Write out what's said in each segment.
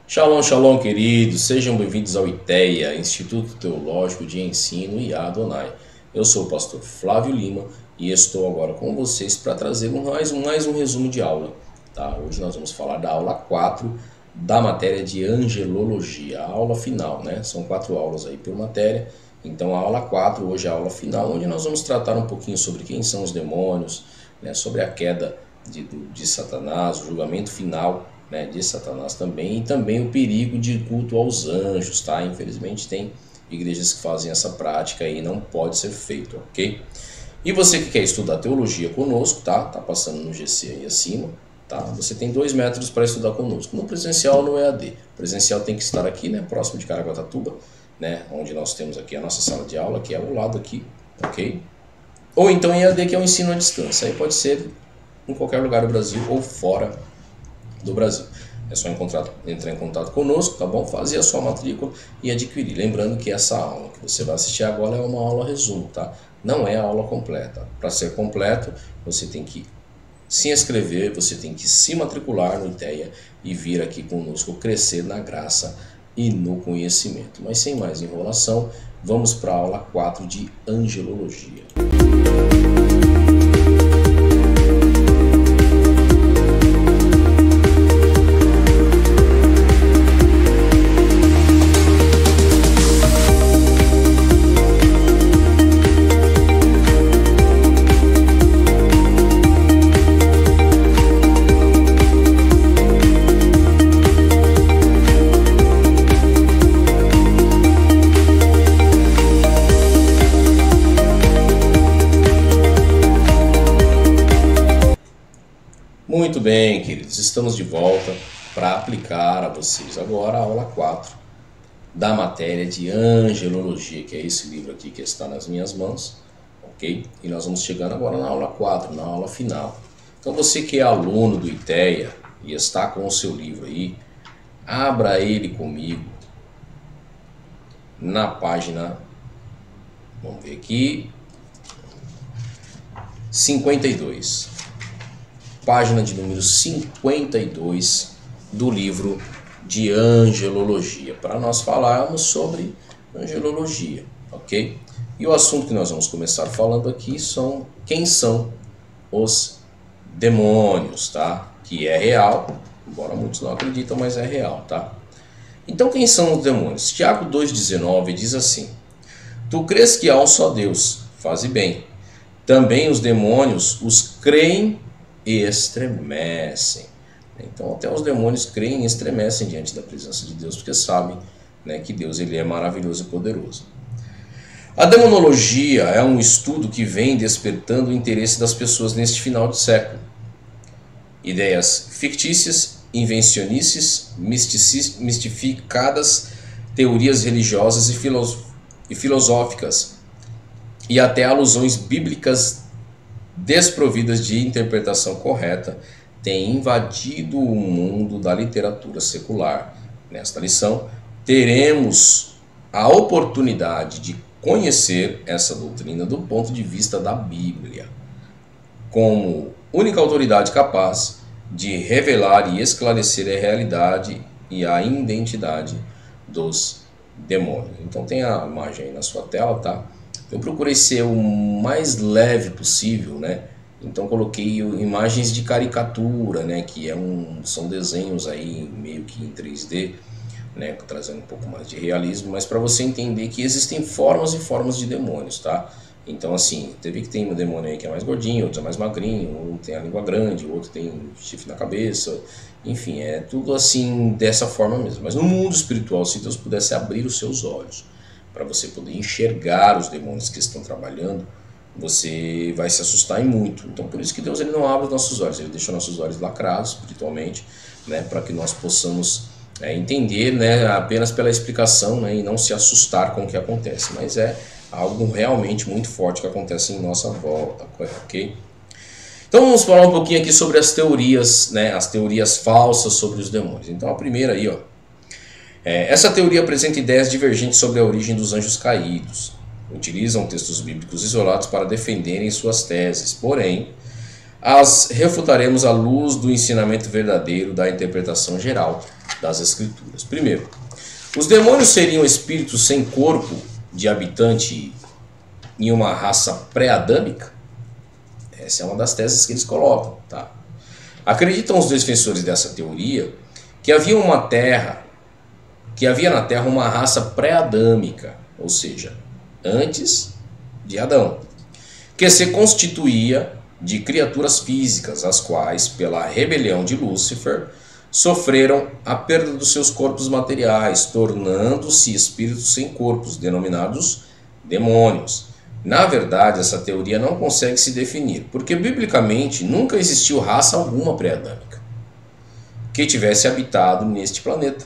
Shalom, shalom, queridos. Sejam bem-vindos ao ITEA, Instituto Teológico de Ensino e Adonai. Eu sou o pastor Flávio Lima e estou agora com vocês para trazer mais um resumo de aula. Tá? Hoje nós vamos falar da aula 4 da matéria de angelologia, a aula final, né? São 4 aulas aí por matéria. Então a aula 4 hoje é a aula final, onde nós vamos tratar um pouquinho sobre quem são os demônios, né? Sobre a queda de Satanás, o julgamento final, né, de Satanás também, e também o perigo de culto aos anjos, tá? Infelizmente tem igrejas que fazem essa prática e não pode ser feito, ok? E você que quer estudar teologia conosco, tá? Tá passando no GC aí acima, tá? Você tem 2 métodos para estudar conosco, no presencial ou no EAD. O presencial tem que estar aqui, né, próximo de Caraguatatuba, né, onde nós temos aqui a nossa sala de aula, que é ao lado aqui, ok? Ou então em EAD, que é o ensino à distância, aí pode ser em qualquer lugar do Brasil ou fora do Brasil. É só entrar em contato conosco, tá bom? Fazer a sua matrícula e adquirir. Lembrando que essa aula que você vai assistir agora é uma aula resumo, tá? Não é a aula completa. Para ser completo, você tem que se inscrever, você tem que se matricular no ITEA e vir aqui conosco crescer na graça e no conhecimento. Mas sem mais enrolação, vamos para a aula 4 de angelologia. Muito bem, queridos, estamos de volta para aplicar a vocês agora a aula 4 da matéria de angelologia, que é esse livro aqui que está nas minhas mãos, ok? E nós vamos chegando agora na aula 4, na aula final. Então você que é aluno do ITEA e está com o seu livro aí, abra ele comigo na página, vamos ver aqui, 52. Página de número 52 do livro de angelologia, para nós falarmos sobre angelologia, ok? E o assunto que nós vamos começar falando aqui são quem são os demônios, tá? Que é real, embora muitos não acreditam, mas é real, tá? Então quem são os demônios? Tiago 2,19 diz assim: Tu crês que há um só Deus, faze bem. Também os demônios os creem e estremecem. Então até os demônios creem e estremecem diante da presença de Deus, porque sabem, né, que Deus ele é maravilhoso e poderoso. A demonologia é um estudo que vem despertando o interesse das pessoas neste final de século. Ideias fictícias, invencionices, mistificadas, teorias religiosas e filosóficas, e até alusões bíblicas desprovidas de interpretação correta, têm invadido o mundo da literatura secular. Nesta lição, teremos a oportunidade de conhecer essa doutrina do ponto de vista da Bíblia, como única autoridade capaz de revelar e esclarecer a realidade e a identidade dos demônios. Então tem a imagem aí na sua tela, tá? Eu procurei ser o mais leve possível, né? Então coloquei imagens de caricatura, né? Que são desenhos aí meio que em 3D, né? Trazendo um pouco mais de realismo, mas para você entender que existem formas e formas de demônios, tá? Então assim, teve que tem um demônio aí que é mais gordinho, outro é mais magrinho, um tem a língua grande, o outro tem chifre na cabeça, enfim, é tudo assim dessa forma mesmo. Mas no mundo espiritual, se Deus pudesse abrir os seus olhos para você poder enxergar os demônios que estão trabalhando, você vai se assustar e muito. Então por isso que Deus ele não abre os nossos olhos, ele deixa nossos olhos lacrados espiritualmente, né, para que nós possamos entender, né, apenas pela explicação, né, e não se assustar com o que acontece, mas é algo realmente muito forte que acontece em nossa volta, ok? Então vamos falar um pouquinho aqui sobre as teorias, né, as teorias falsas sobre os demônios. Então a primeira aí, ó, essa teoria apresenta ideias divergentes sobre a origem dos anjos caídos. Utilizam textos bíblicos isolados para defenderem suas teses, porém, as refutaremos à luz do ensinamento verdadeiro da interpretação geral das Escrituras. Primeiro, os demônios seriam espíritos sem corpo de habitante em uma raça pré-adâmica? Essa é uma das teses que eles colocam. Tá? Acreditam os defensores dessa teoria que havia na Terra uma raça pré-adâmica, ou seja, antes de Adão, que se constituía de criaturas físicas, as quais, pela rebelião de Lúcifer, sofreram a perda dos seus corpos materiais, tornando-se espíritos sem corpos, denominados demônios. Na verdade, essa teoria não consegue se definir, porque biblicamente nunca existiu raça alguma pré-adâmica que tivesse habitado neste planeta.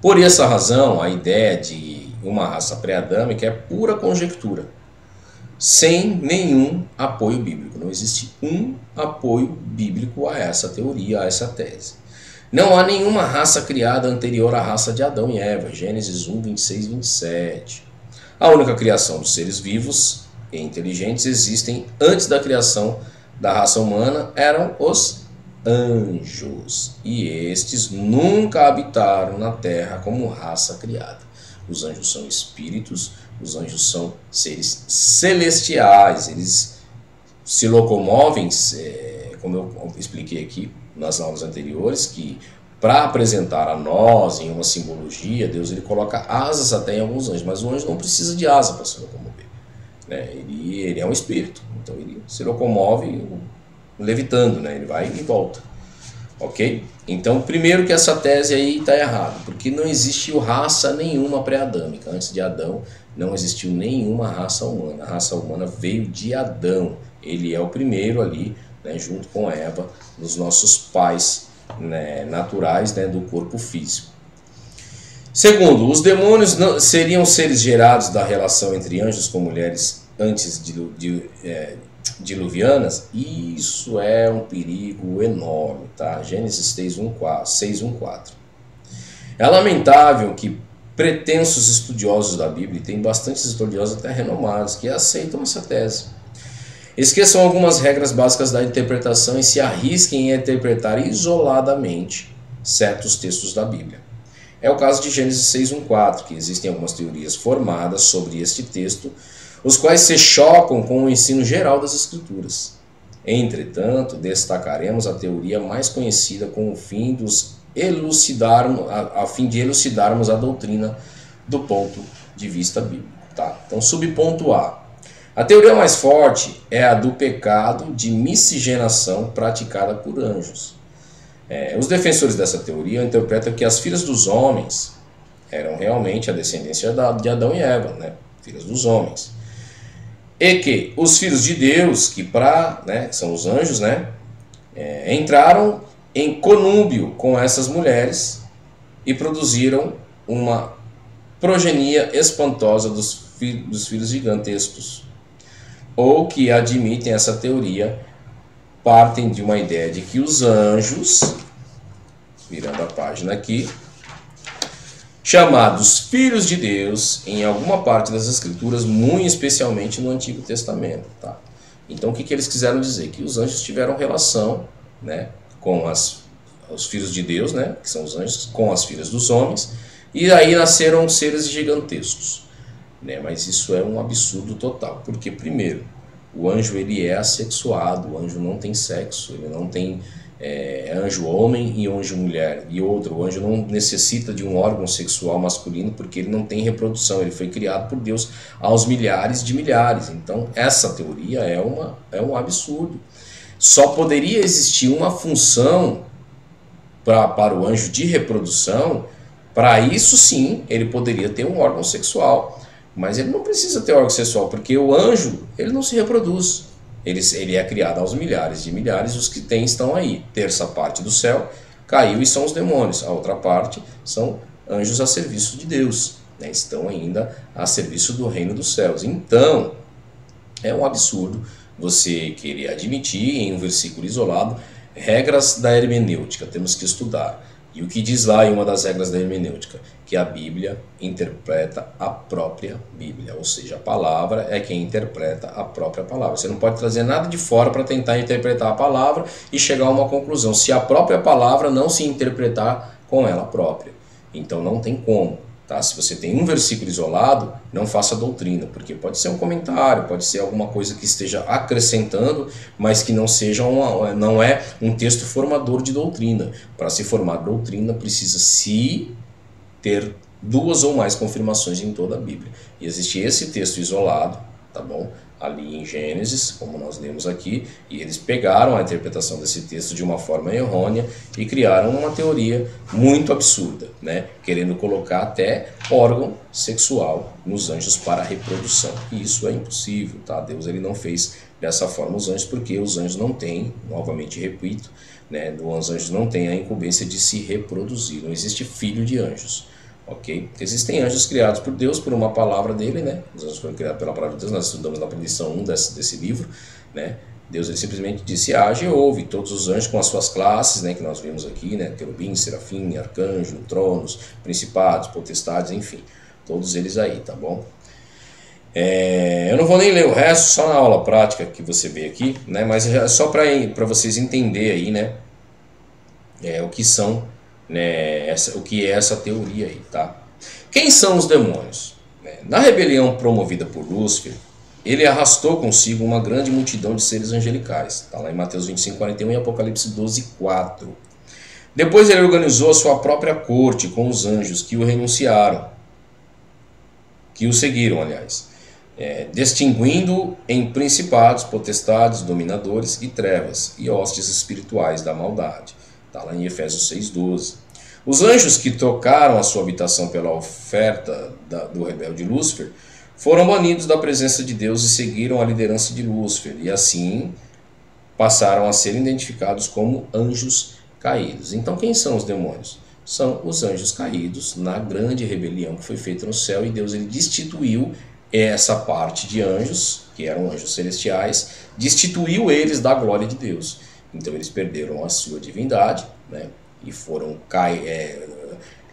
Por essa razão, a ideia de uma raça pré-adâmica é pura conjectura, sem nenhum apoio bíblico. Não existe um apoio bíblico a essa teoria, a essa tese. Não há nenhuma raça criada anterior à raça de Adão e Eva. Gênesis 1, 26 e 27. A única criação dos seres vivos e inteligentes existem antes da criação da raça humana eram os anjos. E estes nunca habitaram na terra como raça criada. Os anjos são espíritos, os anjos são seres celestiais, eles se locomovem, como eu expliquei aqui nas aulas anteriores, que para apresentar a nós em uma simbologia, Deus ele coloca asas até em alguns anjos, mas o anjo não precisa de asa para se locomover. Né? Ele é um espírito, então ele se locomove levitando, né? Ele vai e volta. Ok? Então, primeiro que essa tese aí está errada, porque não existiu raça nenhuma pré-adâmica. Antes de Adão, não existiu nenhuma raça humana. A raça humana veio de Adão. Ele é o primeiro ali, né, junto com Eva, dos nossos pais, né, naturais, né, do corpo físico. Segundo, os demônios seriam seres gerados da relação entre anjos com mulheres antes diluvianas. Isso é um perigo enorme, tá? Gênesis 6:1-4. É lamentável que pretensos estudiosos da Bíblia, tem bastantes estudiosos até renomados, que aceitam essa tese. Esqueçam algumas regras básicas da interpretação e se arrisquem a interpretar isoladamente certos textos da Bíblia. É o caso de Gênesis 6:1-4, que existem algumas teorias formadas sobre este texto, os quais se chocam com o ensino geral das Escrituras. Entretanto, destacaremos a teoria mais conhecida com o fim de elucidarmos a doutrina do ponto de vista bíblico. Tá? Então, subponto A. A teoria mais forte é a do pecado de miscigenação praticada por anjos. Os defensores dessa teoria interpretam que as filhas dos homens eram realmente a descendência de Adão e Eva, né? Filhas dos homens. E que os filhos de Deus, que são os anjos, né? Entraram em conúbio com essas mulheres e produziram uma progenia espantosa dos filhos gigantescos. Ou que admitem essa teoria, partem de uma ideia de que os anjos, virando a página aqui, chamados filhos de Deus em alguma parte das Escrituras, muito especialmente no Antigo Testamento. Tá? Então o que eles quiseram dizer? Que os anjos tiveram relação, né, com os filhos de Deus, né, que são os anjos, com as filhas dos homens, e aí nasceram seres gigantescos. Né? Mas isso é um absurdo total, porque primeiro, o anjo ele é assexuado, o anjo não tem sexo, ele não tem anjo homem e anjo mulher. E outro, o anjo não necessita de um órgão sexual masculino porque ele não tem reprodução, ele foi criado por Deus aos milhares de milhares. Então essa teoria é um absurdo. Só poderia existir uma função para o anjo de reprodução. Para isso sim, ele poderia ter um órgão sexual. Mas ele não precisa ter órgão sexual, porque o anjo ele não se reproduz. Ele é criado aos milhares de milhares, os que tem estão aí. Terça parte do céu caiu e são os demônios. A outra parte são anjos a serviço de Deus, né? Estão ainda a serviço do reino dos céus. Então, é um absurdo você querer admitir em um versículo isolado regras da hermenêutica. Temos que estudar. E o que diz lá em uma das regras da hermenêutica? Que a Bíblia interpreta a própria Bíblia, ou seja, a palavra é quem interpreta a própria palavra. Você não pode trazer nada de fora para tentar interpretar a palavra e chegar a uma conclusão, se a própria palavra não se interpretar com ela própria. Então não tem como. Tá? Se você tem um versículo isolado, não faça doutrina, porque pode ser um comentário, pode ser alguma coisa que esteja acrescentando, mas que não seja não é um texto formador de doutrina. Para se formar doutrina, precisa se ter duas ou mais confirmações em toda a Bíblia. E existe esse texto isolado, tá bom? Ali em Gênesis, como nós lemos aqui, e eles pegaram a interpretação desse texto de uma forma errônea e criaram uma teoria muito absurda, né? Querendo colocar até órgão sexual nos anjos para a reprodução. E isso é impossível, tá? Deus ele não fez dessa forma os anjos, porque os anjos não têm, novamente repito, né? Os anjos não têm a incumbência de se reproduzir, não existe filho de anjos. Ok? Existem anjos criados por Deus, por uma palavra dele, né? Os anjos foram criados pela palavra de Deus, nós estudamos na lição 1 desse livro, né? Deus ele simplesmente disse, age e ouve, todos os anjos com as suas classes, né? Que nós vimos aqui, né? Querubim, serafim, arcanjo, tronos, principados, potestades, enfim, todos eles aí, tá bom? Eu não vou nem ler o resto, só na aula prática que você vê aqui, né? Mas é só para vocês entenderem aí, né? O que são, né, o que é essa teoria aí, tá? Quem são os demônios? Na rebelião promovida por Lúcifer, ele arrastou consigo uma grande multidão de seres angelicais. Está lá em Mateus 25:41 e Apocalipse 12:4. Depois ele organizou a sua própria corte com os anjos que o renunciaram, que o seguiram, aliás, distinguindo em principados, potestades, dominadores e trevas e hostes espirituais da maldade. Está lá em Efésios 6:12. Os anjos que trocaram a sua habitação pela oferta do rebelde Lúcifer foram banidos da presença de Deus e seguiram a liderança de Lúcifer, e assim passaram a ser identificados como anjos caídos. Então quem são os demônios? São os anjos caídos na grande rebelião que foi feita no céu, e Deus ele destituiu essa parte de anjos, que eram anjos celestiais, destituiu eles da glória de Deus. Então eles perderam a sua divindade, né? E foram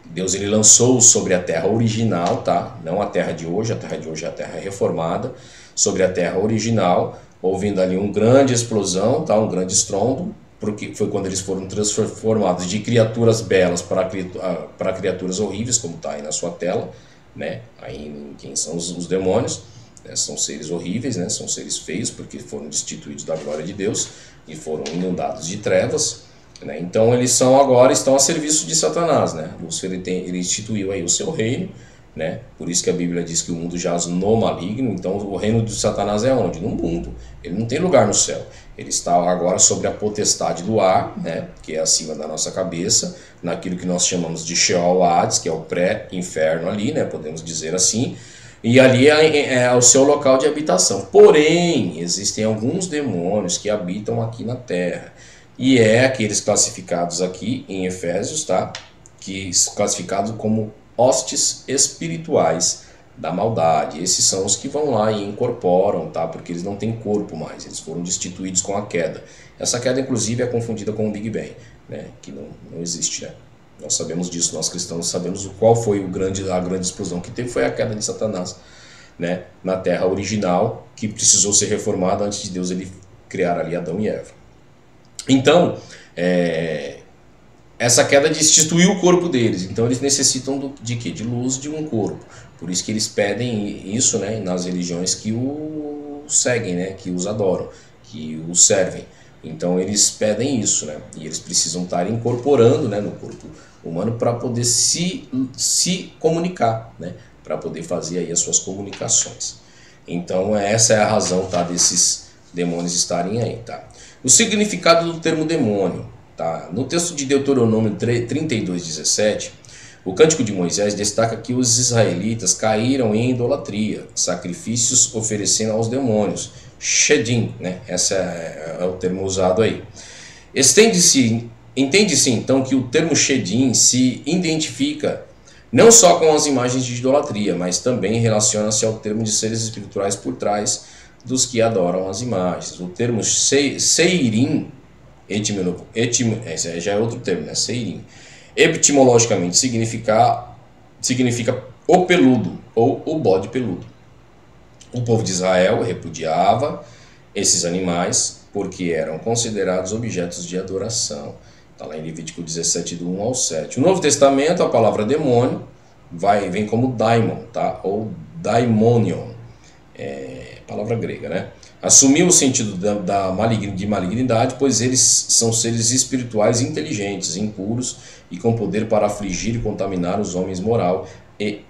Deus ele lançou sobre a terra original, tá? Não a terra de hoje, a terra de hoje é a terra reformada, sobre a terra original, ouvindo ali uma grande explosão, tá? Um grande estrondo, porque foi quando eles foram transformados de criaturas belas para criaturas horríveis, como está aí na sua tela, né? Aí quem são os demônios? São seres horríveis, né? São seres feios, porque foram destituídos da glória de Deus e foram inundados de trevas, né? Então eles agora estão a serviço de Satanás, né? Lúcifer ele instituiu aí o seu reino, né? Por isso que a Bíblia diz que o mundo jaz no maligno. Então o reino de Satanás é onde? No mundo. Ele não tem lugar no céu. Ele está agora sobre a potestade do ar, né? Que é acima da nossa cabeça, naquilo que nós chamamos de Sheol Hades, que é o pré-inferno ali, né? Podemos dizer assim. E ali é o seu local de habitação. Porém, existem alguns demônios que habitam aqui na Terra. E aqueles classificados aqui em Efésios, tá? Que classificados como hostes espirituais da maldade. Esses são os que vão lá e incorporam, tá? Porque eles não têm corpo mais. Eles foram destituídos com a queda. Essa queda, inclusive, é confundida com o Big Bang, né? Que não existe, né? Nós sabemos disso, nós cristãos sabemos qual foi a grande explosão que teve, foi a queda de Satanás, né, na terra original, que precisou ser reformada antes de Deus ele criar ali Adão e Eva. Então, essa queda destituiu o corpo deles, então eles necessitam de quê? De luz, de um corpo. Por isso que eles pedem isso, né, nas religiões que o seguem, né, que os adoram, que o servem. Então eles pedem isso, né? E eles precisam estar incorporando, né, no corpo humano para poder se comunicar, né? Para poder fazer aí as suas comunicações. Então essa é a razão, tá, desses demônios estarem aí, tá? O significado do termo demônio, tá? No texto de Deuteronômio 32:17, o Cântico de Moisés destaca que os israelitas caíram em idolatria, sacrifícios oferecendo aos demônios. Shedim, né? Esse é o termo usado aí. Entende-se então que o termo Shedim se identifica não só com as imagens de idolatria, mas também relaciona-se ao termo de seres espirituais por trás dos que adoram as imagens. O termo Seirim, esse já é outro termo, né? Seirim, Etimologicamente significa o peludo ou o bode peludo. O povo de Israel repudiava esses animais porque eram considerados objetos de adoração. Está lá em Levítico 17, do 1 ao 7. No Novo Testamento, a palavra demônio vem como daimon, tá? Ou daimonion, palavra grega, né? Assumiu o sentido de malignidade, pois eles são seres espirituais inteligentes, impuros e com poder para afligir e contaminar os homens moral e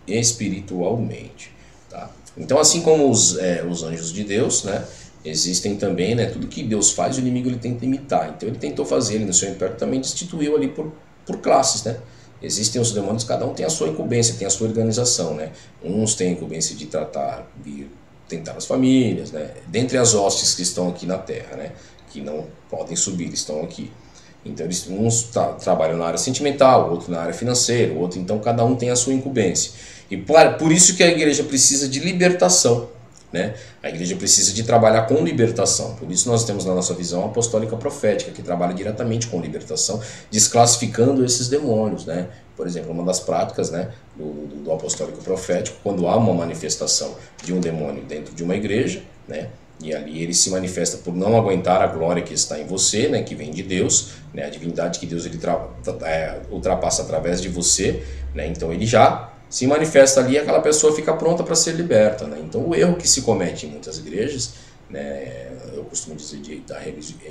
espiritualmente. Tá? Então, assim como os anjos de Deus, né, existem também, né, tudo que Deus faz, o inimigo ele tenta imitar. Então, ele tentou fazer, ele no seu império também destituiu ali por classes, né? Existem os demônios, cada um tem a sua incumbência, tem a sua organização, né? Uns têm a incumbência de tentar as famílias, né? Dentre as hostes que estão aqui na Terra, né? Que não podem subir, estão aqui. Então, uns trabalham na área sentimental, outro na área financeira, outro, então cada um tem a sua incumbência. E por isso que a igreja precisa de libertação, né? A igreja precisa de trabalhar com libertação. Por isso nós temos na nossa visão apostólica profética, que trabalha diretamente com libertação, desclassificando esses demônios, né? Por exemplo, uma das práticas, né, do apostólico profético, quando há uma manifestação de um demônio dentro de uma igreja, né? E ali ele se manifesta por não aguentar a glória que está em você, né, que vem de Deus, né, a divindade que Deus ele ultrapassa através de você, né? Então ele já se manifesta ali e aquela pessoa fica pronta para ser liberta, né? Então o erro que se comete em muitas igrejas, né, eu costumo dizer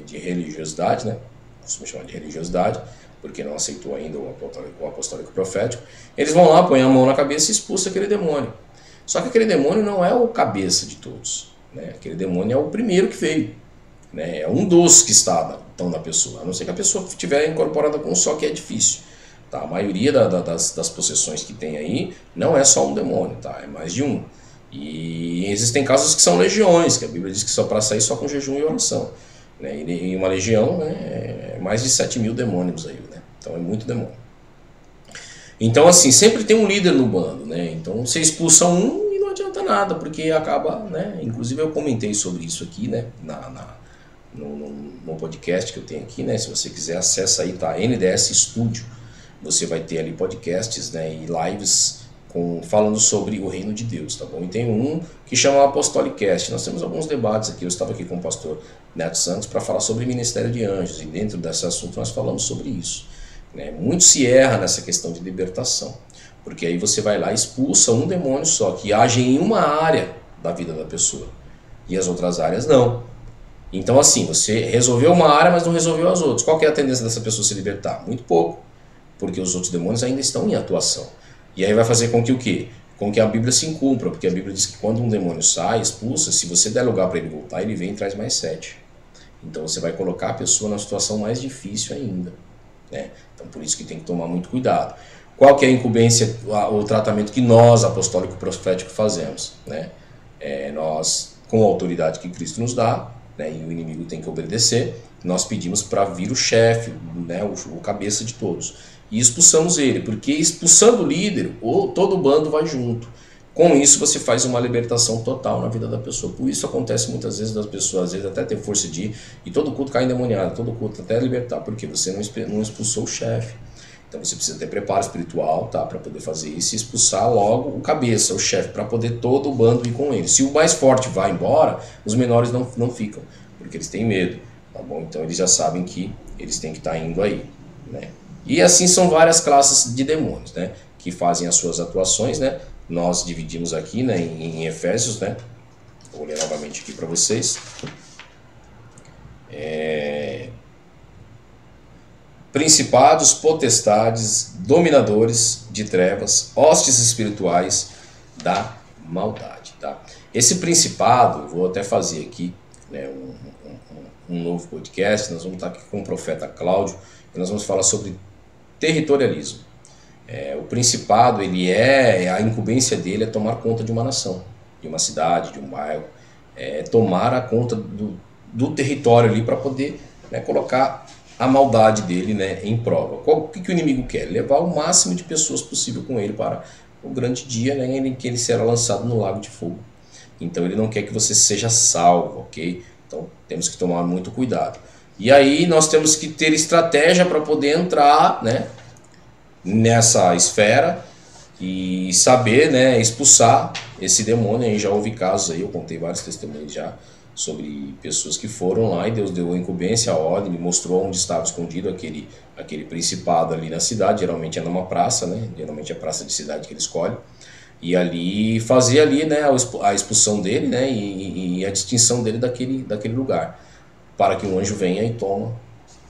de religiosidade, né? Costumo chamar de religiosidade, porque não aceitou ainda o apostólico profético, eles vão lá, põem a mão na cabeça e expulsam aquele demônio. Só que aquele demônio não é o cabeça de todos, né? Aquele demônio é o primeiro que veio, né? É um dos que estão na pessoa, a não ser que a pessoa estiver incorporada com um só, que é difícil. Tá? A maioria das possessões que tem aí não é só um demônio, tá? É mais de um. E existem casos que são legiões, que a Bíblia diz que só para sair só com jejum e oração, né? E uma legião, né, é mais de 7.000 demônios aí, né? Então é muito demônio. Então assim, sempre tem um líder no bando, né? Então você expulsa um e não adianta nada, porque acaba, né? Inclusive eu comentei sobre isso aqui, né? No podcast que eu tenho aqui, né? Se você quiser, acessa aí, tá? NDS Studio. Você vai ter ali podcasts, né, e lives falando sobre o reino de Deus, tá bom? E tem um que chama Apostolicast. Nós temos alguns debates aqui. Eu estava aqui com o pastor Neto Santos para falar sobre ministério de anjos, e dentro desse assunto nós falamos sobre isso, né? Muito se erra nessa questão de libertação, porque aí você vai lá e expulsa um demônio só, que age em uma área da vida da pessoa, e as outras áreas não. Então assim, você resolveu uma área, mas não resolveu as outras. Qual que é a tendência dessa pessoa se libertar? Muito pouco, porque os outros demônios ainda estão em atuação. E aí vai fazer com que o quê? Com que a Bíblia se incumpra, porque a Bíblia diz que quando um demônio sai, expulsa, se você der lugar para ele voltar, ele vem e traz mais 7. Então você vai colocar a pessoa na situação mais difícil ainda, né? Então por isso que tem que tomar muito cuidado. Qual que é a incumbência, o tratamento que nós, apostólico profético, fazemos, né? Nós, com a autoridade que Cristo nos dá, né, e o inimigo tem que obedecer, nós pedimos para vir o chefe, né, o cabeça de todos, e expulsamos ele, porque expulsando o líder, todo o bando vai junto. Com isso você faz uma libertação total na vida da pessoa. Por isso acontece muitas vezes das pessoas, às vezes até ter força de ir, e todo culto cai endemoniado, todo culto até libertar, porque você não expulsou o chefe. Então você precisa ter preparo espiritual, tá, para poder fazer isso e expulsar logo o cabeça, o chefe, para poder todo o bando ir com ele. Se o mais forte vai embora, os menores não ficam, porque eles têm medo, tá bom? Então eles já sabem que eles têm que estar indo aí, né? E assim são várias classes de demônios, né, que fazem as suas atuações, né? Nós dividimos aqui, né, em Efésios, né? Vou ler novamente aqui para vocês. Principados, potestades, dominadores de trevas, hostes espirituais da maldade, tá? Esse principado, vou até fazer aqui, né, um novo podcast. Nós vamos estar aqui com o profeta Cláudio e nós vamos falar sobre territorialismo. O principado, a incumbência dele é tomar conta de uma nação, de uma cidade, de um bairro, tomar a conta do território ali para poder, né, colocar a maldade dele, né, em prova. O que o inimigo quer? Levar o máximo de pessoas possível com ele para o grande dia, né, em que ele será lançado no lago de fogo. Então ele não quer que você seja salvo, ok? Então temos que tomar muito cuidado. E aí nós temos que ter estratégia para poder entrar, né, nessa esfera e saber, né, expulsar esse demônio. Aí já houve casos aí, eu contei vários testemunhos já sobre pessoas que foram lá e Deus deu a incumbência, a ordem, me mostrou onde estava escondido aquele principado ali na cidade. Geralmente é numa praça, né, geralmente é praça de cidade que ele escolhe, e ali fazer ali, né, a expulsão dele, né, e a distinção dele daquele lugar, para que um anjo venha e toma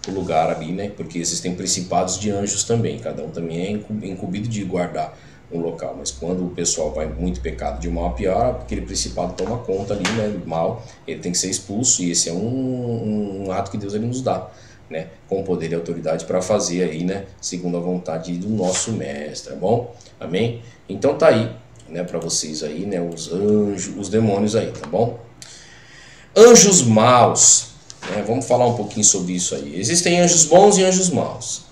o lugar ali, né, porque existem principados de anjos também, cada um também é incumbido de guardar um local, mas quando o pessoal vai muito pecado de mal a pior, aquele principado toma conta ali, né, do mal, ele tem que ser expulso, e esse é um ato que Deus ele nos dá, né, com poder e autoridade para fazer aí, né, segundo a vontade do nosso mestre, tá bom? Amém? Então tá aí, né, para vocês aí, né, os anjos, os demônios aí, tá bom? Anjos maus, né, vamos falar um pouquinho sobre isso aí. Existem anjos bons e anjos maus.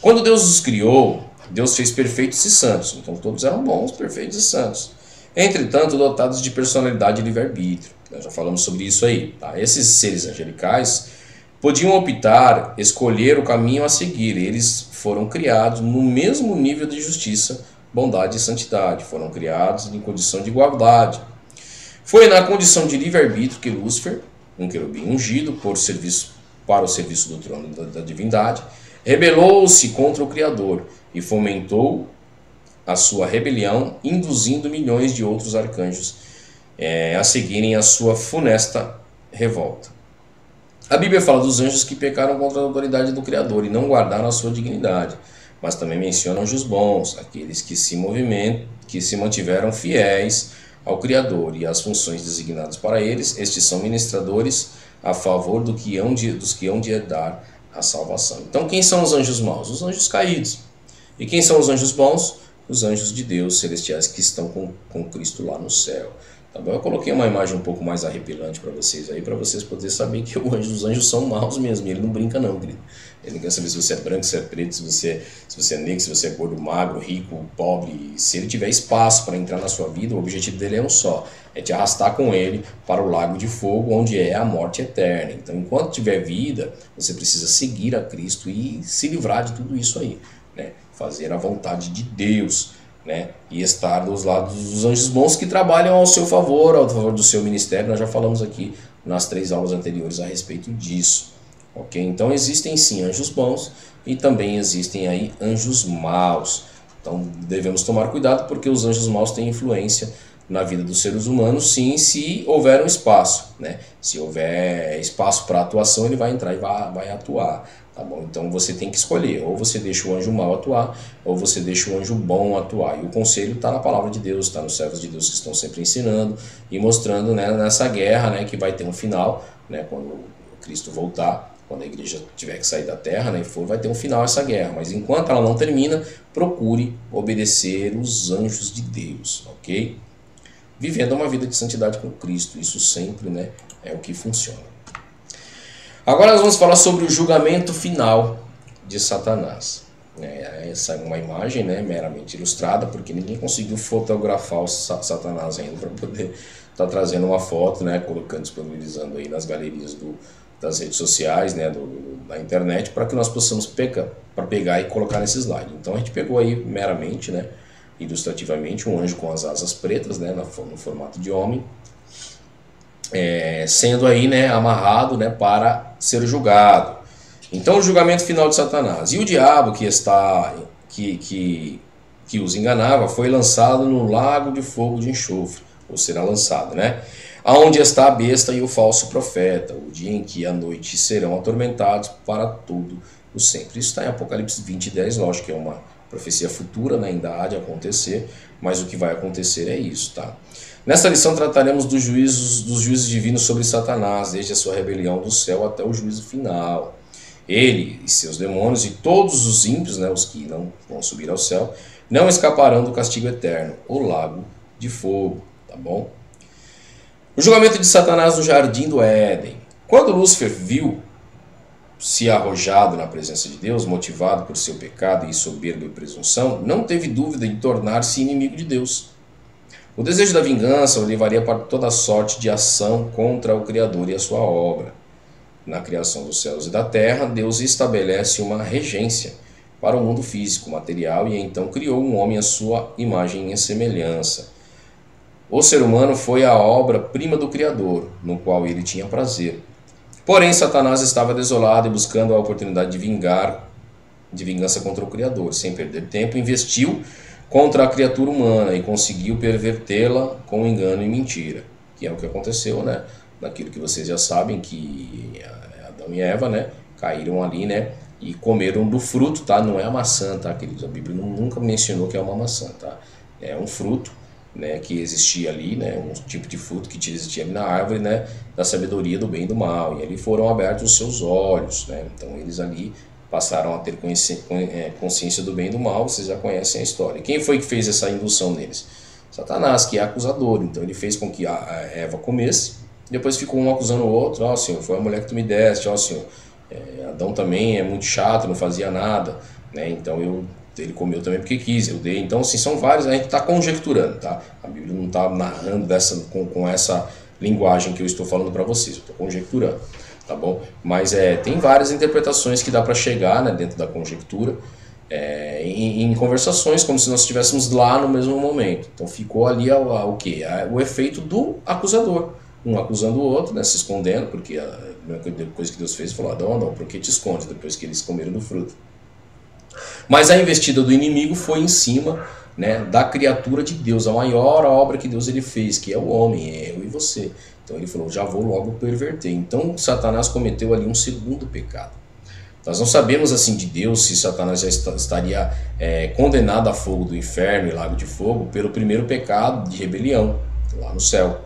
Quando Deus os criou, Deus fez perfeitos e santos, então todos eram bons, perfeitos e santos. Entretanto, dotados de personalidade e livre-arbítrio. Nós já falamos sobre isso aí, tá? Esses seres angelicais podiam optar, escolher o caminho a seguir. Eles foram criados no mesmo nível de justiça, bondade e santidade. Foram criados em condição de igualdade. Foi na condição de livre-arbítrio que Lúcifer, um querubim ungido para o serviço do trono da divindade, rebelou-se contra o Criador e fomentou a sua rebelião, induzindo milhões de outros arcanjos a seguirem a sua funesta revolta. A Bíblia fala dos anjos que pecaram contra a autoridade do Criador e não guardaram a sua dignidade, mas também menciona anjos bons, aqueles que se mantiveram fiéis ao Criador e às funções designadas para eles. Estes são ministradores a favor dos que hão de herdar a salvação. Então, quem são os anjos maus? Os anjos caídos. E quem são os anjos bons? Os anjos de Deus celestiais que estão com Cristo lá no céu. Tá bom? Eu coloquei uma imagem um pouco mais arrepilante para vocês aí, para vocês poderem saber que os anjos são maus mesmo. Ele não brinca não, querido. Ele não quer saber se você é branco, se é preto, se você é negro, se você é gordo, magro, rico, pobre. Se ele tiver espaço para entrar na sua vida, o objetivo dele é um só: é te arrastar com ele para o lago de fogo, onde é a morte eterna. Então, enquanto tiver vida, você precisa seguir a Cristo e se livrar de tudo isso aí, né? Fazer a vontade de Deus, né? E estar dos lados dos anjos bons que trabalham ao seu favor, ao favor do seu ministério. Nós já falamos aqui nas 3 aulas anteriores a respeito disso. Ok? Então existem sim anjos bons e também existem aí anjos maus. Então devemos tomar cuidado, porque os anjos maus têm influência na vida dos seres humanos, sim, se houver um espaço, né? Se houver espaço para atuação, ele vai entrar e vai atuar, tá bom? Então você tem que escolher: ou você deixa o anjo mau atuar, ou você deixa o anjo bom atuar. E o conselho está na palavra de Deus, está nos servos de Deus que estão sempre ensinando e mostrando, né, nessa guerra, né, que vai ter um final, né, quando Cristo voltar. Quando a igreja tiver que sair da terra, né, vai ter um final essa guerra. Mas enquanto ela não termina, procure obedecer os anjos de Deus, ok? Vivendo uma vida de santidade com Cristo. Isso sempre, né, é o que funciona. Agora nós vamos falar sobre o julgamento final de Satanás. Essa é uma imagem, né, meramente ilustrada, porque ninguém conseguiu fotografar o Satanás ainda para poder estar trazendo uma foto, né, colocando, disponibilizando aí nas galerias das redes sociais, né, da internet, para que nós possamos pegar e colocar nesse slide. Então a gente pegou aí meramente, né, ilustrativamente, um anjo com as asas pretas, né, no formato de homem, sendo aí, né, amarrado, né, para ser julgado. Então o julgamento final de Satanás. E o diabo que os enganava foi lançado no lago de fogo de enxofre, ou será lançado, né? Aonde está a besta e o falso profeta, o dia em que à noite serão atormentados para todo o sempre. Isso está em Apocalipse 20:10, lógico que é uma profecia futura, né? Ainda há de acontecer, mas o que vai acontecer é isso, tá? Nesta lição trataremos dos juízos divinos sobre Satanás, desde a sua rebelião do céu até o juízo final. Ele e seus demônios e todos os ímpios, né, os que não vão subir ao céu, não escaparão do castigo eterno, o lago de fogo, tá bom? O julgamento de Satanás no jardim do Éden. Quando Lúcifer viu-se arrojado na presença de Deus, motivado por seu pecado e soberba e presunção, não teve dúvida em tornar-se inimigo de Deus. O desejo da vingança o levaria para toda sorte de ação contra o Criador e a sua obra. na criação dos céus e da terra, Deus estabelece uma regência para o mundo físico, material, e então criou um homem à sua imagem e semelhança. O ser humano foi a obra-prima do Criador, no qual ele tinha prazer. Porém, Satanás estava desolado e buscando a oportunidade de vingança contra o Criador. Sem perder tempo, investiu contra a criatura humana e conseguiu pervertê-la com engano e mentira. Que é o que aconteceu, né? Naquilo que vocês já sabem, que Adão e Eva, né, caíram ali, né, e comeram do fruto, tá? Não é a maçã, tá, queridos? A Bíblia nunca mencionou que é uma maçã, tá? É um fruto, né, que existia ali, né, um tipo de fruto que existia ali na árvore, né, da sabedoria do bem e do mal. E ali foram abertos os seus olhos, né? Então eles ali passaram a ter consciência do bem e do mal. Vocês já conhecem a história. Quem foi que fez essa indução neles? Satanás, que é acusador. Então ele fez com que a Eva comesse, depois ficou um acusando o outro. Ó, Senhor, foi a mulher que tu me deste. Ó, Senhor, Adão também é muito chato, não fazia nada, né? Então ele comeu também porque quis, eu dei. Então, assim, são vários, a gente está conjecturando, tá? A Bíblia não está narrando com essa linguagem que eu estou falando para vocês, eu estou conjecturando, tá bom? Mas tem várias interpretações que dá para chegar, né, dentro da conjectura, em conversações, como se nós estivéssemos lá no mesmo momento. Então ficou ali o quê? O efeito do acusador, um acusando o outro, né, se escondendo, porque depois que Deus fez, falou: Adão, por que te esconde? Depois que eles comeram do fruto. Mas a investida do inimigo foi em cima, né, da criatura de Deus, a maior obra que Deus ele fez, que é o homem, é eu e você. Então ele falou: já vou logo perverter. Então Satanás cometeu ali um segundo pecado. Nós não sabemos assim de Deus se Satanás já estaria condenado a fogo do inferno e lago de fogo pelo primeiro pecado de rebelião lá no céu,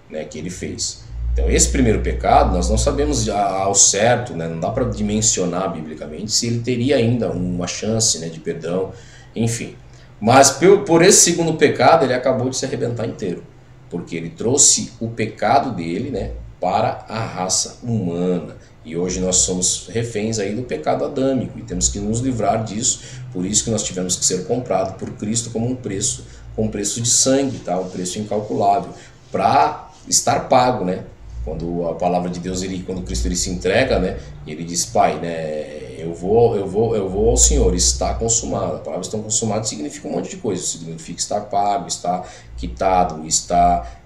né, que ele fez. Então esse primeiro pecado nós não sabemos ao certo, né, não dá para dimensionar biblicamente se ele teria ainda uma chance, né, de perdão, enfim. Mas por esse segundo pecado ele acabou de se arrebentar inteiro, porque ele trouxe o pecado dele, né, para a raça humana. E hoje nós somos reféns aí do pecado adâmico e temos que nos livrar disso. Por isso que nós tivemos que ser comprados por Cristo com um preço de sangue, tá? Um preço incalculável, para estar pago, né? Quando a palavra de Deus, quando Cristo ele se entrega, né? Ele diz: Pai, né? Eu vou ao Senhor, está consumado. A palavra "está consumado" significa um monte de coisa. Significa estar pago, está quitado, está...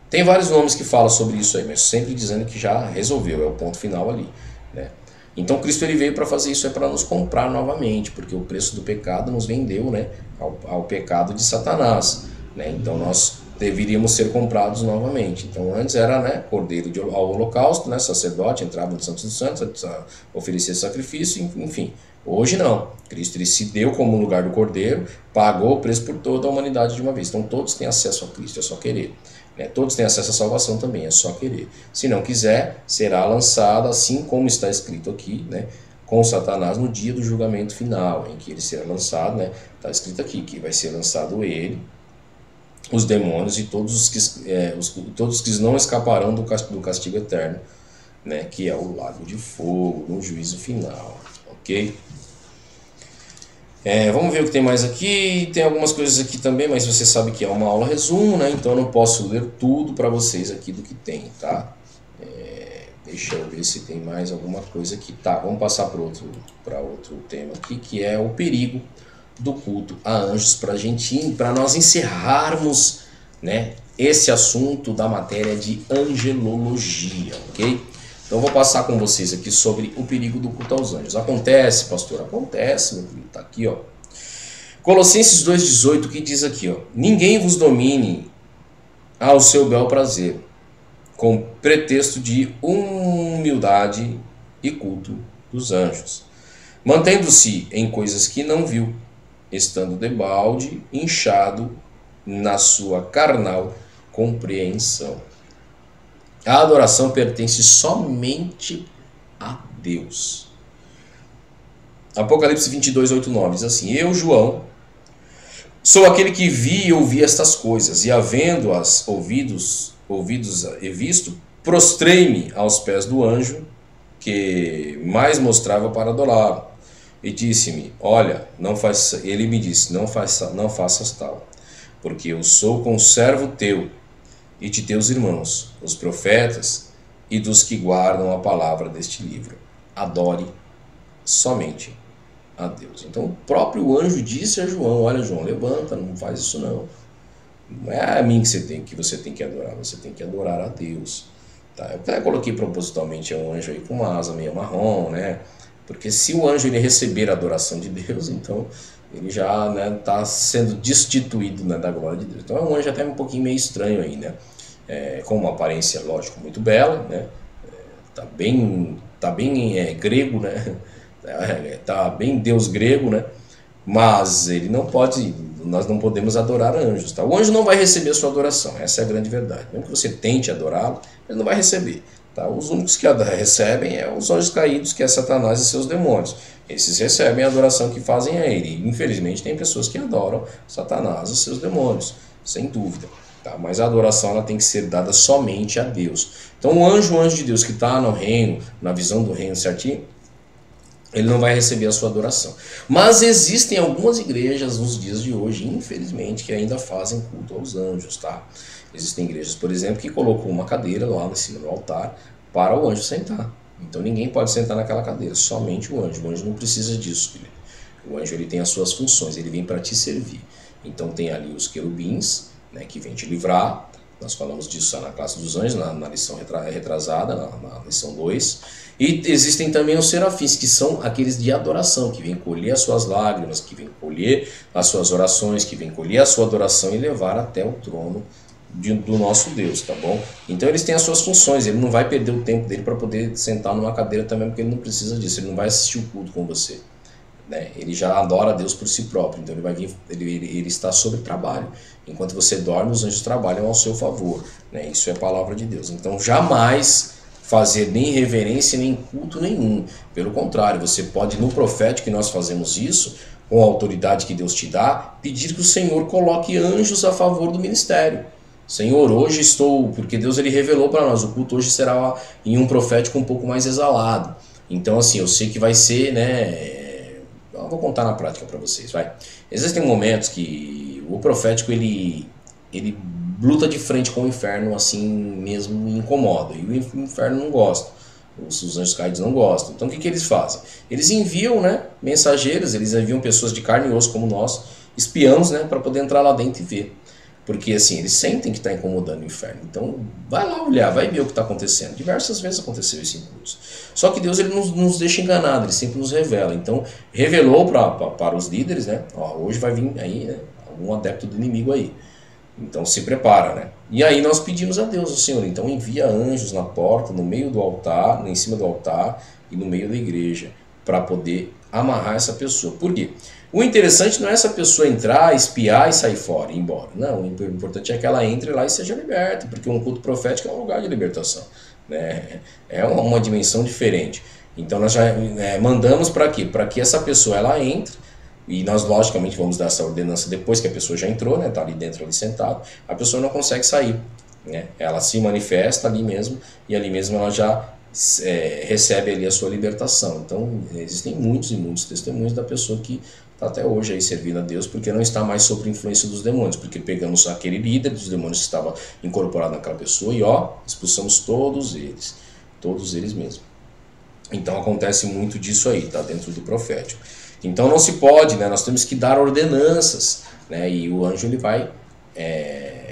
Tem vários nomes que falam sobre isso aí, mas sempre dizendo que já resolveu, é o ponto final ali, né? Então Cristo ele veio para fazer isso, para nos comprar novamente, porque o preço do pecado nos vendeu, né, ao pecado de Satanás, né? Então nós deveríamos ser comprados novamente. Então antes era, né, cordeiro ao holocausto, né, sacerdote entrava no Santo dos Santos, oferecia sacrifício, enfim. Hoje não, Cristo ele se deu como lugar do cordeiro, pagou o preço por toda a humanidade de uma vez. Então todos têm acesso a Cristo, é só querer. Todos têm acesso à salvação também, é só querer. Se não quiser, será lançado, assim como está escrito aqui, né, com Satanás no dia do julgamento final, em que ele será lançado, né, está escrito aqui que vai ser lançado ele, os demônios e todos os que não escaparão do castigo eterno, né, que é o lago de fogo, no juízo final, ok? Vamos ver o que tem mais aqui. Tem algumas coisas aqui também, mas você sabe que é uma aula resumo, né? Então eu não posso ler tudo para vocês aqui do que tem, tá? Deixa eu ver se tem mais alguma coisa aqui. Tá, vamos passar para outro tema aqui, que é o perigo do culto a anjos, para nós encerrarmos, né, esse assunto da matéria de angelologia, ok? Então eu vou passar com vocês aqui sobre o perigo do culto aos anjos. Acontece, pastor? Acontece, meu filho. Está aqui, ó. Colossenses 2,18, que diz aqui, ó: ninguém vos domine ao seu bel prazer, com pretexto de humildade e culto dos anjos, mantendo-se em coisas que não viu, estando debalde, inchado na sua carnal compreensão. A adoração pertence somente a Deus. Apocalipse 22, 8, 9 diz assim: eu, João, sou aquele que vi e ouvi estas coisas, e havendo-as ouvidos e visto, prostrei-me aos pés do anjo que mais mostrava para adorá-lo, e disse-me: olha, ele me disse, não faças tal, porque eu sou conservo teu e de teus irmãos, os profetas, e dos que guardam a palavra deste livro. Adore somente a Deus. Então o próprio anjo disse a João: olha, João, levanta, não faz isso não. Não é a mim que você tem que adorar, você tem que adorar a Deus. Tá? Eu até coloquei propositalmente um anjo aí com uma asa meio marrom, né? Porque se o anjo ele receber a adoração de Deus, então ele já está sendo destituído, né, da glória de Deus. Então é um anjo até um pouquinho meio estranho aí, né? Com uma aparência, lógico, muito bela, né? Tá bem grego, né? Tá bem deus grego, né? Mas ele não pode, nós não podemos adorar anjos, tá? O anjo não vai receber a sua adoração, essa é a grande verdade. Mesmo que você tente adorá-lo, ele não vai receber, tá? Os únicos que recebem os anjos caídos, que é Satanás e seus demônios. Esses recebem a adoração que fazem a ele. E, infelizmente, tem pessoas que adoram Satanás e seus demônios, sem dúvida. Tá? Mas a adoração ela tem que ser dada somente a Deus. Então o anjo de Deus que está no reino, na visão do reino certinho, ele não vai receber a sua adoração. Mas existem algumas igrejas nos dias de hoje, infelizmente, que ainda fazem culto aos anjos, tá? Existem igrejas, por exemplo, que colocam uma cadeira lá em cima do altar para o anjo sentar. Então ninguém pode sentar naquela cadeira, somente o anjo. O anjo não precisa disso, querido. O anjo ele tem as suas funções, ele vem para te servir. Então tem ali os querubins, né, que vêm te livrar. Nós falamos disso na classe dos anjos, na lição retrasada, na lição 2. E existem também os serafins, que são aqueles de adoração, que vêm colher as suas lágrimas, que vêm colher as suas orações, que vêm colher a sua adoração e levar até o trono do nosso Deus, tá bom? Então eles têm as suas funções, ele não vai perder o tempo dele para poder sentar numa cadeira também, porque ele não precisa disso, ele não vai assistir o culto com você. Né? Ele já adora a Deus por si próprio, então ele está sob trabalho. Enquanto você dorme, os anjos trabalham ao seu favor. Né? Isso é a palavra de Deus. Então jamais fazer nem reverência nem culto nenhum. Pelo contrário, você pode, no profético que nós fazemos isso, com a autoridade que Deus te dá, pedir que o Senhor coloque anjos a favor do ministério. Senhor, hoje estou, porque Deus ele revelou para nós, o culto hoje será em um profético um pouco mais exalado. Então assim, eu sei que vai ser, né, eu vou contar na prática para vocês, vai. Existem momentos que o profético ele luta de frente com o inferno, assim mesmo, me incomoda, e o inferno não gosta, os anjos caídos não gostam. Então o que eles fazem? Eles enviam, né, mensageiros, eles enviam pessoas de carne e osso como nós, espiãos, né, para poder entrar lá dentro e ver. Porque assim, eles sentem que está incomodando o inferno. Então vai lá olhar, vai ver o que está acontecendo. Diversas vezes aconteceu isso em curso. Só que Deus ele não nos deixa enganados, ele sempre nos revela. Então revelou para os líderes, né? Ó, hoje vai vir aí, né, algum adepto do inimigo aí. Então se prepara, né? E aí nós pedimos a Deus, o Senhor, então envia anjos na porta, no meio do altar, em cima do altar e no meio da igreja, para poder amarrar essa pessoa. Por quê? O interessante não é essa pessoa entrar, espiar e sair fora, ir embora. Não, o importante é que ela entre lá e seja liberta, porque um culto profético é um lugar de libertação. Né? É uma dimensão diferente. Então nós já mandamos para quê? Para que essa pessoa ela entre, e nós logicamente vamos dar essa ordenança depois que a pessoa já entrou, né? Está ali dentro, ali sentado, a pessoa não consegue sair. Né? Ela se manifesta ali mesmo, e ali mesmo ela já recebe ali a sua libertação. Então existem muitos e muitos testemunhos da pessoa que está até hoje aí servindo a Deus, porque não está mais sob a influência dos demônios, porque pegamos aquele líder dos demônios que estava incorporado naquela pessoa e expulsamos todos eles mesmo. Então acontece muito disso aí, tá dentro do profético. Então não se pode, né? Nós temos que dar ordenanças, né? E o anjo ele vai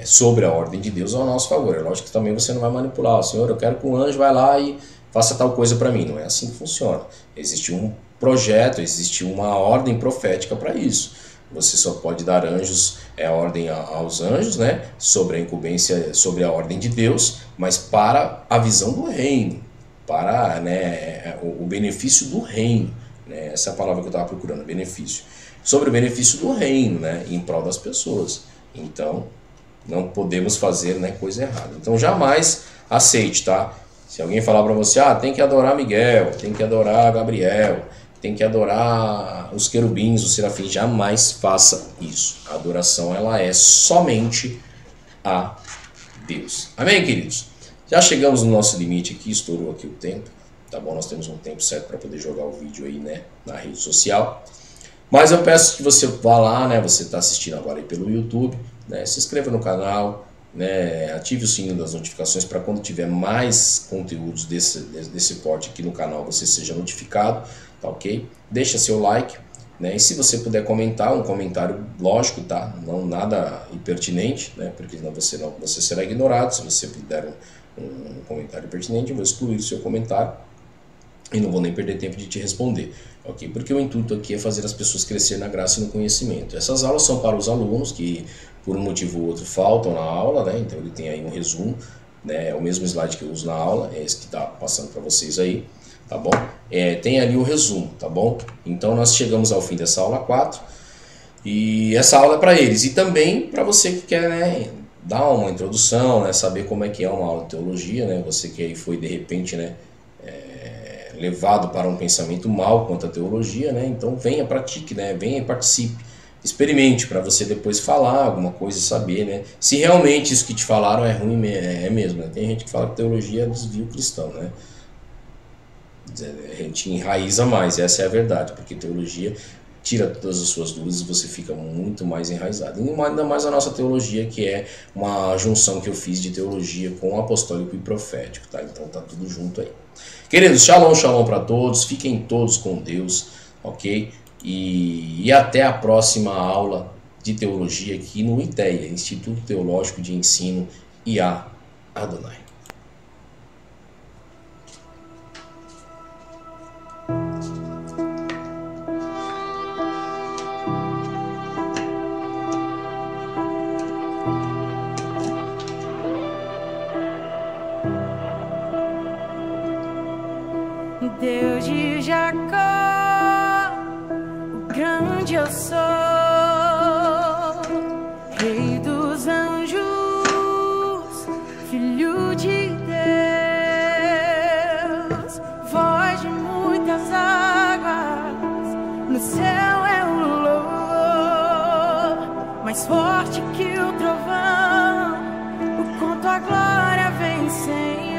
sobre a ordem de Deus ao nosso favor. É lógico que também você não vai manipular, Senhor, eu quero que o anjo vá lá e faça tal coisa para mim. Não é assim que funciona. Existe um projeto, existe uma ordem profética para isso. Você só pode dar anjos, ordem aos anjos, né, sobre a incumbência, sobre a ordem de Deus, mas para a visão do reino, para, né, o benefício do reino. Né, essa é a palavra que eu estava procurando, benefício. Sobre o benefício do reino, né, em prol das pessoas. Então, não podemos fazer, né, coisa errada. Então, jamais aceite, tá? Se alguém falar para você, tem que adorar Miguel, tem que adorar Gabriel, tem que adorar os querubins, os serafins, jamais faça isso. A adoração ela é somente a Deus. Amém, queridos? Já chegamos no nosso limite aqui, estourou aqui o tempo, tá bom? Nós temos um tempo certo para poder jogar o vídeo aí, né, na rede social. Mas eu peço que você vá lá, né, você está assistindo agora aí pelo YouTube, né, se inscreva no canal, né, ative o sininho das notificações para quando tiver mais conteúdos desse porte aqui no canal você seja notificado, tá ok? Deixa seu like, né? E se você puder comentar, um comentário lógico, tá? Não nada impertinente, né? Porque senão você será ignorado. Se você der um comentário pertinente, eu vou excluir o seu comentário e não vou nem perder tempo de te responder, ok? Porque o intuito aqui é fazer as pessoas crescer na graça e no conhecimento. Essas aulas são para os alunos que por um motivo ou outro faltam na aula, né? Então ele tem aí um resumo, né? É o mesmo slide que eu uso na aula, é esse que está passando para vocês aí, tá bom? Tem ali o resumo, tá bom? Então nós chegamos ao fim dessa aula 4 e essa aula é para eles e também para você que quer, né, dar uma introdução, né, saber como é que é uma aula de teologia, né? Você que aí foi de repente, né, levado para um pensamento mau quanto à teologia, né? Então venha, pratique, né? Venha e participe, experimente para você depois falar alguma coisa e saber, né? Se realmente isso que te falaram é ruim, é mesmo, né? Tem gente que fala que teologia é desvio cristão, né? A gente enraiza mais, essa é a verdade, porque teologia tira todas as suas dúvidas e você fica muito mais enraizado. E ainda mais a nossa teologia, que é uma junção que eu fiz de teologia com apostólico e profético, tá? Então tá tudo junto aí. Queridos, shalom, shalom para todos, fiquem todos com Deus, ok? E até a próxima aula de teologia aqui no ITEA, Instituto Teológico de Ensino IA Adonai. Deus de Jacó, o grande eu sou, Rei dos anjos, Filho de Deus, voz de muitas águas, no céu é o louvor, mais forte que o trovão, o quanto a glória vem, Senhor.